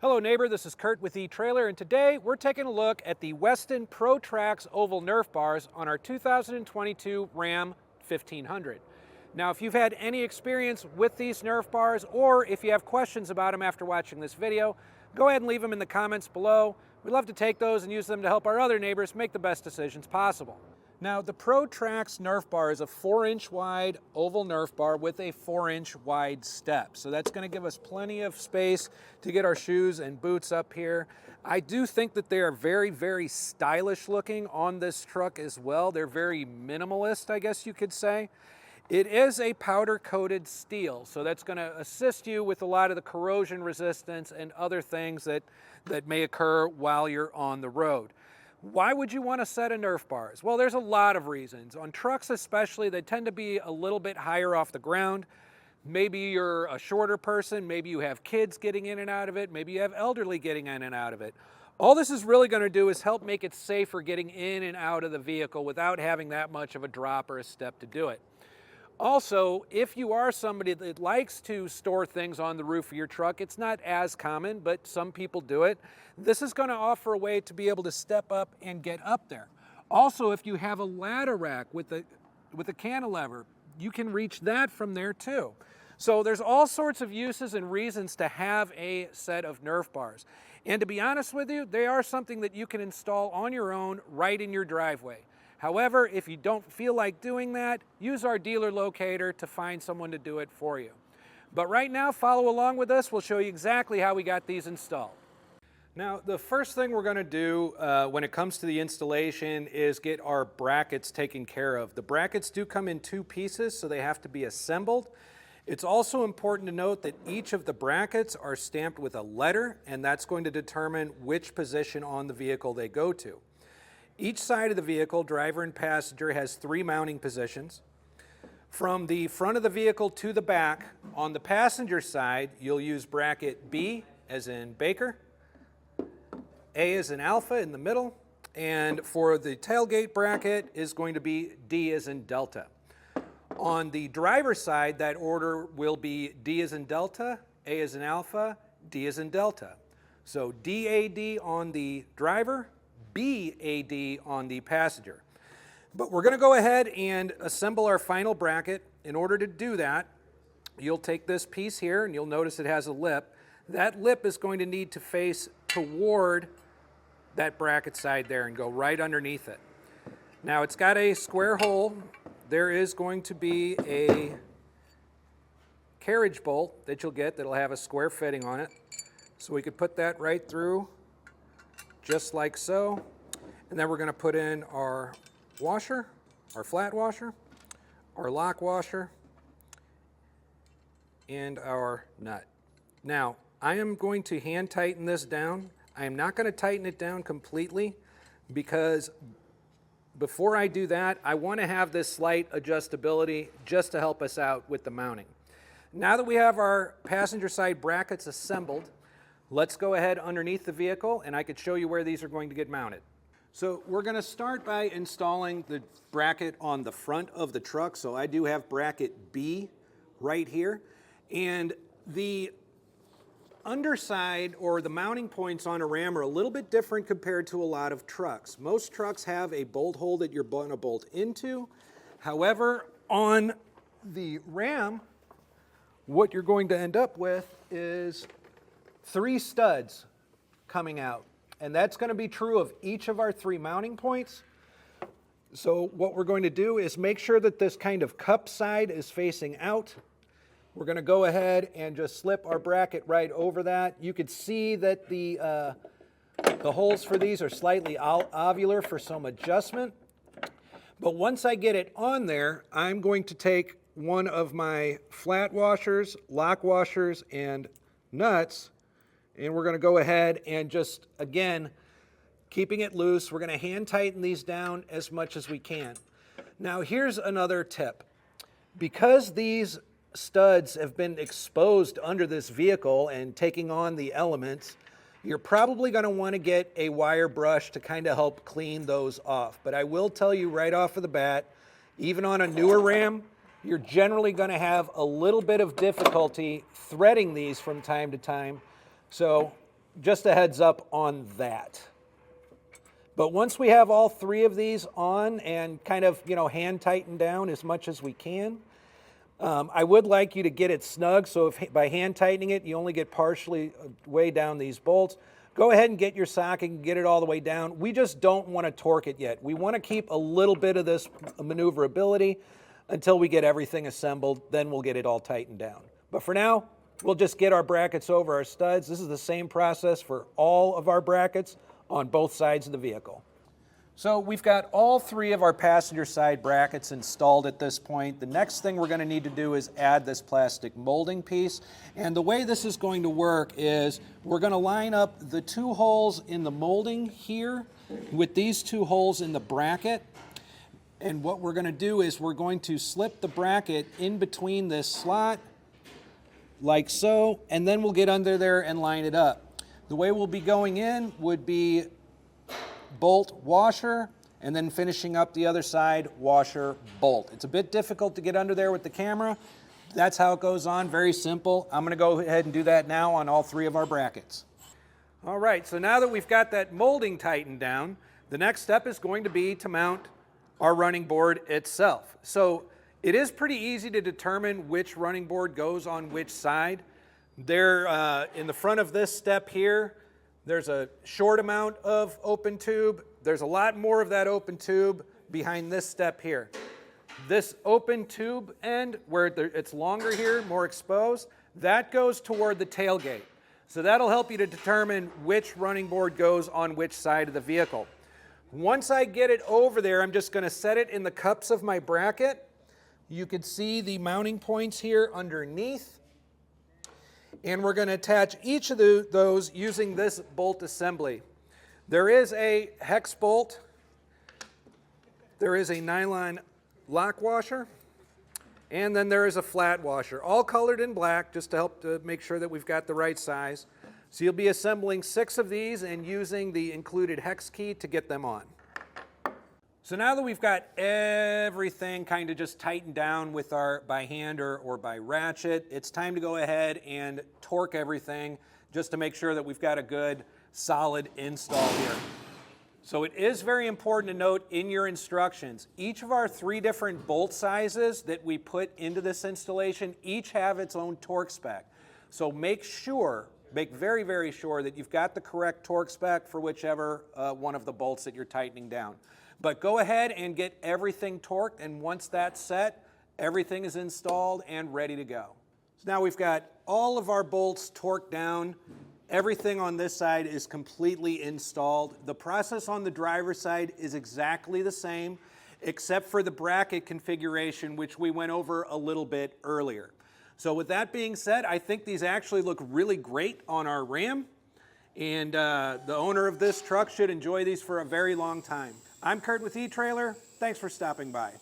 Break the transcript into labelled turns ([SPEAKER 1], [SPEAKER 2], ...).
[SPEAKER 1] Hello neighbor, this is Curt with etrailer, and today we're taking a look at the Westin PRO TRAXX oval Nerf bars on our 2022 Ram 1500. Now if you've had any experience with these Nerf bars, or if you have questions about them after watching this video, go ahead and leave them in the comments below. We'd love to take those and use them to help our other neighbors make the best decisions possible. Now the PRO TRAXX Nerf bar is a 4-inch wide oval Nerf bar with a 4-inch wide step. So that's going to give us plenty of space to get our shoes and boots up here. I do think that they are very, very stylish looking on this truck as well. They're very minimalist, I guess you could say. It is a powder coated steel, so that's going to assist you with a lot of the corrosion resistance and other things that may occur while you're on the road. Why would you want a set of Nerf bars? Well, there's a lot of reasons. On trucks especially, they tend to be a little bit higher off the ground. Maybe you're a shorter person, maybe you have kids getting in and out of it, maybe you have elderly getting in and out of it. All this is really going to do is help make it safer getting in and out of the vehicle without having that much of a drop or a step to do it. Also, if you are somebody that likes to store things on the roof of your truck, it's not as common, but some people do it. This is going to offer a way to be able to step up and get up there. Also, if you have a ladder rack with a cantilever, you can reach that from there too. So there's all sorts of uses and reasons to have a set of Nerf bars. And to be honest with you, they are something that you can install on your own right in your driveway. However, if you don't feel like doing that, use our dealer locator to find someone to do it for you. But right now, follow along with us. We'll show you exactly how we got these installed. Now, the first thing we're going to do when it comes to the installation is get our brackets taken care of. The brackets do come in 2 pieces, so they have to be assembled. It's also important to note that each of the brackets are stamped with a letter, and that's going to determine which position on the vehicle they go to. Each side of the vehicle, driver and passenger, has 3 mounting positions. From the front of the vehicle to the back, on the passenger side, you'll use bracket B as in Baker, A as in Alpha in the middle, and for the tailgate bracket is going to be D as in Delta. On the driver's side, that order will be D as in Delta, A as in Alpha, D as in Delta. So DAD on the driver, BAD on the passenger. But we're going to go ahead and assemble our final bracket. In order to do that, you'll take this piece here and you'll notice it has a lip. That lip is going to need to face toward that bracket side there and go right underneath it. Now it's got a square hole. There is going to be a carriage bolt that you'll get that'll have a square fitting on it. So we could put that right through just like so, and then we're going to put in our washer, our flat washer, our lock washer, and our nut. Now, I am going to hand tighten this down. I am not going to tighten it down completely because before I do that, I want to have this slight adjustability just to help us out with the mounting. Now that we have our passenger side brackets assembled, let's go ahead underneath the vehicle and I could show you where these are going to get mounted. So we're going to start by installing the bracket on the front of the truck. So I do have bracket B right here. And the underside or the mounting points on a Ram are a little bit different compared to a lot of trucks. Most trucks have a bolt hole that you're going to bolt into. However, on the Ram, what you're going to end up with is 3 studs coming out, and that's going to be true of each of our 3 mounting points. So what we're going to do is make sure that this kind of cup side is facing out. We're going to go ahead and just slip our bracket right over that. You could see that the holes for these are slightly ovular for some adjustment. But once I get it on there, I'm going to take one of my flat washers, lock washers, and nuts, and we're going to go ahead and just, again, keeping it loose, we're going to hand tighten these down as much as we can. Now here's another tip. Because these studs have been exposed under this vehicle and taking on the elements, you're probably going to want to get a wire brush to kind of help clean those off. But I will tell you right off of the bat, even on a newer Ram, you're generally going to have a little bit of difficulty threading these from time to time. So just a heads up on that. But once we have all three of these on and kind of, hand tightened down as much as we can, I would like you to get it snug, so if by hand tightening it, you only get partially way down these bolts. Go ahead and get your socket and get it all the way down. We just don't want to torque it yet. We want to keep a little bit of this maneuverability until we get everything assembled, then we'll get it all tightened down. But for now, we'll just get our brackets over our studs. This is the same process for all of our brackets on both sides of the vehicle. So we've got all three of our passenger side brackets installed at this point. The next thing we're going to need to do is add this plastic molding piece. And the way this is going to work is we're going to line up the two holes in the molding here with these two holes in the bracket. And what we're going to do is we're going to slip the bracket in between this slot like so, and then we'll get under there and line it up. The way we'll be going in would be bolt, washer, and then finishing up the other side, washer, bolt. It's a bit difficult to get under there with the camera. That's how it goes on, very simple. I'm gonna go ahead and do that now on all three of our brackets. All right, so now that we've got that molding tightened down, the next step is going to be to mount our running board itself. So it is pretty easy to determine which running board goes on which side. There, in the front of this step here, there's a short amount of open tube. There's a lot more of that open tube behind this step here. This open tube end, where it's longer here, more exposed, that goes toward the tailgate. So that'll help you to determine which running board goes on which side of the vehicle. Once I get it over there, I'm just going to set it in the cups of my bracket. You can see the mounting points here underneath. And we're going to attach each of those using this bolt assembly. There is a hex bolt. There is a nylon lock washer. And then there is a flat washer, all colored in black just to help to make sure that we've got the right size. So you'll be assembling 6 of these and using the included hex key to get them on. So now that we've got everything kind of just tightened down with our by hand or by ratchet, it's time to go ahead and torque everything just to make sure that we've got a good solid install here. So it is very important to note in your instructions, each of our 3 different bolt sizes that we put into this installation each have its own torque spec. So make very, very sure that you've got the correct torque spec for whichever one of the bolts that you're tightening down. But go ahead and get everything torqued, and once that's set, everything is installed and ready to go. So now we've got all of our bolts torqued down. Everything on this side is completely installed. The process on the driver's side is exactly the same, except for the bracket configuration, which we went over a little bit earlier. So with that being said, I think these actually look really great on our Ram, and the owner of this truck should enjoy these for a very long time. I'm Curt with eTrailer. Thanks for stopping by.